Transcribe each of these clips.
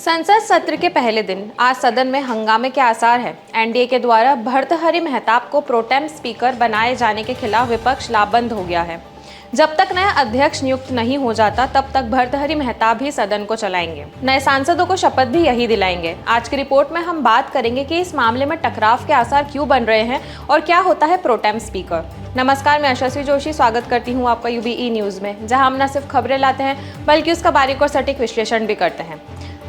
संसद सत्र के पहले दिन आज सदन में हंगामे के आसार हैं। एनडीए के द्वारा भर्तृहरि महताब को प्रोटेम स्पीकर बनाए जाने के खिलाफ विपक्ष लामबंद हो गया है। जब तक नया अध्यक्ष नियुक्त नहीं हो जाता तब तक भर्तृहरि महताब ही सदन को चलाएंगे। नए सांसदों को शपथ भी यही दिलाएंगे। आज की रिपोर्ट में हम बात करेंगे कि इस मामले में टकराव के आसार क्यों बन रहे हैं और क्या होता है प्रोटेम स्पीकर। नमस्कार, मैं यशस्वी जोशी स्वागत करती हूं आपका यूबीई न्यूज में, जहां हम न सिर्फ खबरें लाते हैं बल्कि उसका बारीक और सटीक विश्लेषण भी करते हैं।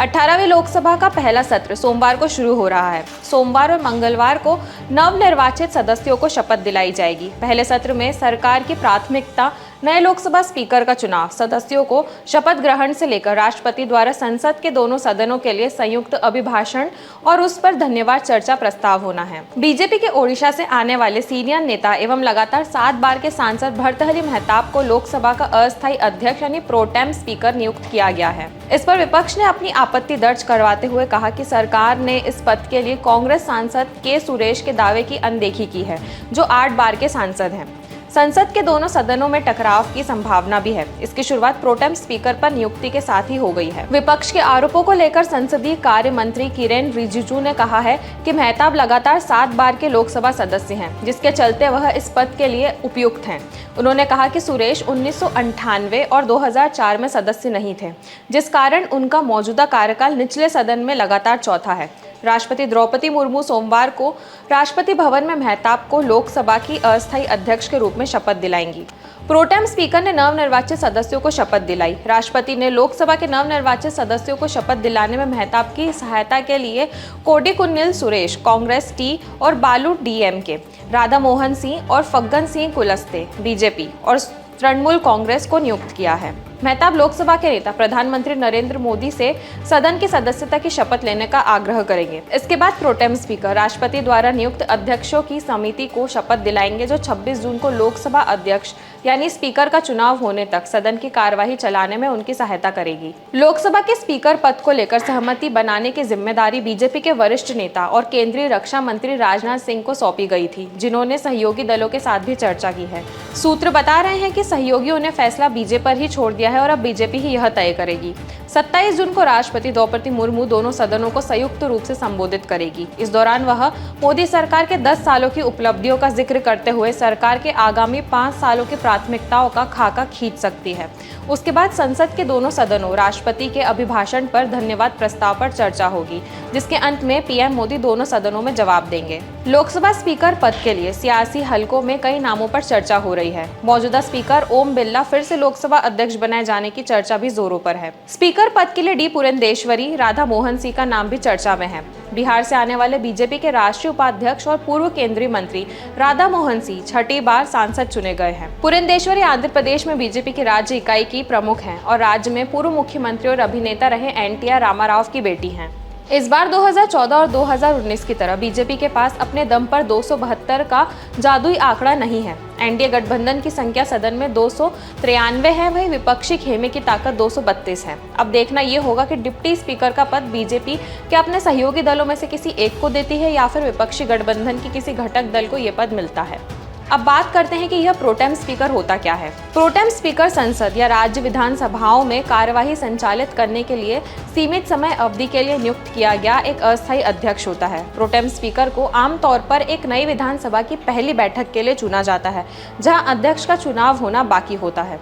18वीं लोकसभा का पहला सत्र सोमवार को शुरू हो रहा है। सोमवार और मंगलवार को नवनिर्वाचित सदस्यों को शपथ दिलाई जाएगी। पहले सत्र में सरकार की प्राथमिकता नए लोकसभा स्पीकर का चुनाव, सदस्यों को शपथ ग्रहण से लेकर राष्ट्रपति द्वारा संसद के दोनों सदनों के लिए संयुक्त अभिभाषण और उस पर धन्यवाद चर्चा प्रस्ताव होना है। बीजेपी के ओडिशा से आने वाले सीनियर नेता एवं लगातार 7 बार के सांसद भर्तृहरि महताब को लोकसभा का अस्थायी अध्यक्ष यानी प्रोटेम स्पीकर नियुक्त किया गया है। इस पर विपक्ष ने अपनी आपत्ति दर्ज करवाते हुए कहा कि सरकार ने इस पद के लिए कांग्रेस सांसद के सुरेश के दावे की अनदेखी की है, जो 8 बार के सांसद हैं। संसद के दोनों सदनों में टकराव की संभावना भी है। इसकी शुरुआत प्रोटेम स्पीकर पर नियुक्ति के साथ ही हो गई है। विपक्ष के आरोपों को लेकर संसदीय कार्य मंत्री किरेन रिजिजू ने कहा है कि महताब लगातार 7 बार के लोकसभा सदस्य हैं, जिसके चलते वह इस पद के लिए उपयुक्त हैं। उन्होंने कहा कि सुरेश 1998 और 2004 में सदस्य नहीं थे, जिस कारण उनका मौजूदा कार्यकाल निचले सदन में लगातार चौथा है। राष्ट्रपति द्रौपदी मुर्मू सोमवार को राष्ट्रपति भवन में महताब को लोकसभा की अस्थायी अध्यक्ष के रूप में शपथ दिलाएंगी। प्रोटेम स्पीकर ने नवनिर्वाचित सदस्यों को शपथ दिलाई। राष्ट्रपति ने लोकसभा के नवनिर्वाचित सदस्यों को शपथ दिलाने में महताब की सहायता के लिए कोडिकुन्नील सुरेश कांग्रेस टी और बालू डीएमके, राधा मोहन सिंह और फग्गन सिंह कुलस्ते बीजेपी और तृणमूल कांग्रेस को नियुक्त किया है। महताब लोकसभा के नेता प्रधानमंत्री नरेंद्र मोदी से सदन की सदस्यता की शपथ लेने का आग्रह करेंगे। इसके बाद प्रोटेम स्पीकर राष्ट्रपति द्वारा नियुक्त अध्यक्षों की समिति को शपथ दिलाएंगे, जो 26 जून को लोकसभा अध्यक्ष यानी स्पीकर का चुनाव होने तक सदन की कार्यवाही चलाने में उनकी सहायता करेगी। लोकसभा के स्पीकर पद को लेकर सहमति बनाने की जिम्मेदारी बीजेपी के वरिष्ठ नेता और केंद्रीय रक्षा मंत्री राजनाथ सिंह को सौंपी गई थी, जिन्होंने सहयोगी दलों के साथ भी चर्चा की है। सूत्र बता रहे हैं कि सहयोगियों ने फैसला बीजेपी पर ही छोड़ दिया है और अब बीजेपी ही यह तय करेगी। 27 जून को राष्ट्रपति द्रौपदी मुर्मू दोनों सदनों को संयुक्त रूप से संबोधित करेगी। इस दौरान वह मोदी सरकार के 10 सालों की उपलब्धियों का जिक्र करते हुए सरकार के आगामी 5 सालों की प्राथमिकताओं का खाका खींच सकती है। उसके बाद संसद के दोनों सदनों राष्ट्रपति के अभिभाषण पर धन्यवाद प्रस्ताव पर चर्चा होगी, जिसके अंत में पीएम मोदी दोनों सदनों में जवाब देंगे। लोकसभा स्पीकर पद के लिए सियासी हलकों में कई नामों पर चर्चा हो रही है। मौजूदा स्पीकर ओम बिरला फिर से लोकसभा अध्यक्ष बनाए जाने की चर्चा भी जोरों पर है। स्पीकर पद के लिए डी पुरंदेश्वरी, राधा मोहन सिंह का नाम भी चर्चा में है। बिहार से आने वाले बीजेपी के राष्ट्रीय उपाध्यक्ष और पूर्व केंद्रीय मंत्री राधा मोहन सिंह 6ठी बार सांसद चुने गए हैं। पुरंदेश्वरी आंध्र प्रदेश में बीजेपी की राज्य इकाई की प्रमुख हैं और राज्य में पूर्व मुख्यमंत्री और अभिनेता रहे एनटी रामाराव की बेटी हैं। इस बार 2014 और 2019 की तरह बीजेपी के पास अपने दम पर 272 का जादुई आंकड़ा नहीं है। एनडीए गठबंधन की संख्या सदन में 293 है, वहीं विपक्षी खेमे की ताकत 232 है। अब देखना ये होगा कि डिप्टी स्पीकर का पद बीजेपी क्या अपने सहयोगी दलों में से किसी एक को देती है या फिर विपक्षी गठबंधन की किसी घटक दल को ये पद मिलता है। अब बात करते हैं कि यह प्रोटेम स्पीकर होता क्या है। प्रोटेम स्पीकर संसद या राज्य विधानसभाओं में कार्यवाही संचालित करने के लिए सीमित समय अवधि के लिए नियुक्त किया गया एक अस्थायी अध्यक्ष होता है। प्रोटेम स्पीकर को आमतौर पर एक नई विधानसभा की पहली बैठक के लिए चुना जाता है, जहां अध्यक्ष का चुनाव होना बाकी होता है।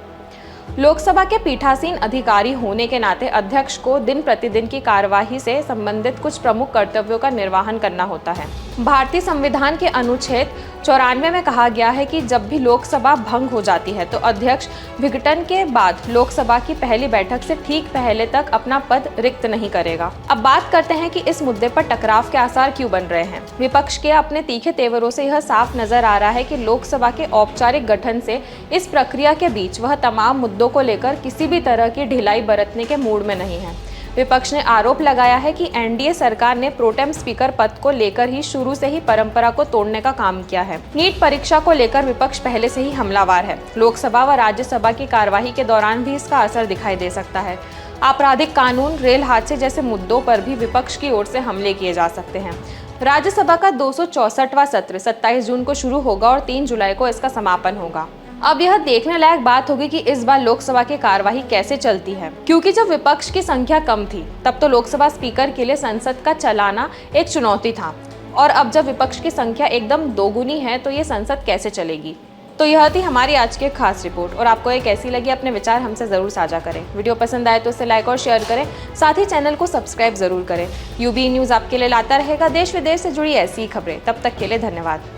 लोकसभा के पीठासीन अधिकारी होने के नाते अध्यक्ष को दिन प्रतिदिन की कार्यवाही से संबंधित कुछ प्रमुख कर्तव्यों का निर्वहन करना होता है। भारतीय संविधान के अनुच्छेद 94 में कहा गया है कि जब भी लोकसभा भंग हो जाती है तो अध्यक्ष विघटन के बाद लोकसभा की पहली बैठक से ठीक पहले तक अपना पद रिक्त नहीं करेगा। अब बात करते हैं कि इस मुद्दे पर टकराव के आसार क्यों बन रहे हैं। विपक्ष के अपने तीखे तेवरों से यह साफ नजर आ रहा है कि लोकसभा के औपचारिक गठन से इस प्रक्रिया के बीच वह तमाम मुद्दों को लेकर किसी भी तरह की ढिलाई बरतने के मूड में नहीं है। विपक्ष ने आरोप लगाया है कि एनडीए सरकार ने प्रोटेम स्पीकर पद को लेकर ही शुरू से ही परंपरा को तोड़ने का काम किया है। नीट परीक्षा को लेकर विपक्ष पहले से ही हमलावर है। लोकसभा व राज्यसभा की कार्यवाही के दौरान भी इसका असर दिखाई दे सकता है। आपराधिक कानून, रेल हादसे जैसे मुद्दों पर भी विपक्ष की ओर से हमले किए जा सकते हैं। राज्यसभा का 264वां सत्र 27 जून को शुरू होगा और 3 जुलाई को इसका समापन होगा। अब यह देखने लायक बात होगी कि इस बार लोकसभा की कार्यवाही कैसे चलती है, क्योंकि जब विपक्ष की संख्या कम थी तब तो लोकसभा स्पीकर के लिए संसद का चलाना एक चुनौती था, और अब जब विपक्ष की संख्या एकदम दोगुनी है तो ये संसद कैसे चलेगी। तो यह थी हमारी आज की खास रिपोर्ट, और आपको ये कैसी लगी अपने विचार हमसे ज़रूर साझा करें। वीडियो पसंद आए तो इसे लाइक और शेयर करें, साथ ही चैनल को सब्सक्राइब ज़रूर करें। यूबी न्यूज़ आपके लिए लाता रहेगा देश विदेश से जुड़ी ऐसी ही खबरें। तब तक के लिए धन्यवाद।